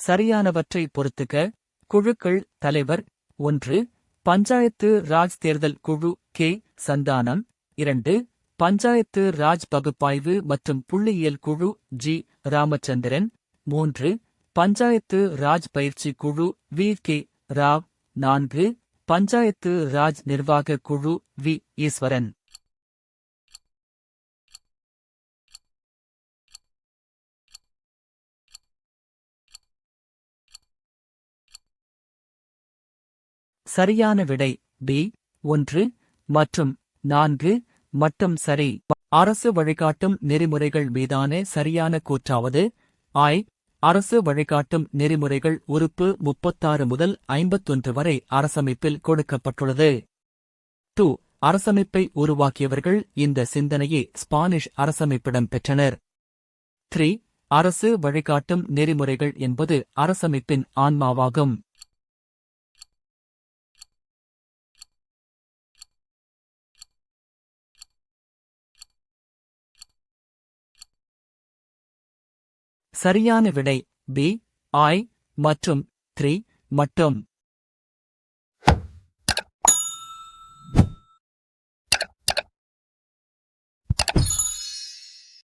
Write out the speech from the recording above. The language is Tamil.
சரியானவற்றை பொறுத்துக. குழுக்கள் தலைவர் 1. பஞ்சாயத்து ராஜ் தேர்தல் குழு கே. சந்தானம் 2. பஞ்சாயத்து ராஜ் பகுப்பாய்வு மற்றும் புள்ளியியல் குழு ஜி. ராமச்சந்திரன் 3. பஞ்சாயத்து ராஜ் பயிற்சி குழு வி. கே. ராவ் 4. பஞ்சாயத்து ராஜ் நிர்வாக குழு வி. ஈஸ்வரன். சரியான விடை பி. 1 மற்றும் 4 மட்டும் சரி. அரசு வழிகாட்டும் நெறிமுறைகள் மீதான சரியான கூற்றாவது ஆய். அரசு வழிகாட்டும் நெறிமுறைகள் உறுப்பு 36 முதல் 51 வரை அரசமைப்பில் கொடுக்கப்பட்டுள்ளது. 2. அரசமைப்பை உருவாக்கியவர்கள் இந்த சிந்தனையை ஸ்பானிஷ் அரசமைப்பிடம் பெற்றனர். 3. அரசு வழிகாட்டும் நெறிமுறைகள் என்பது அரசமைப்பின் ஆன்மாவாகும். சரியான விடை பி. ஆய் மற்றும் 3 மட்டும்.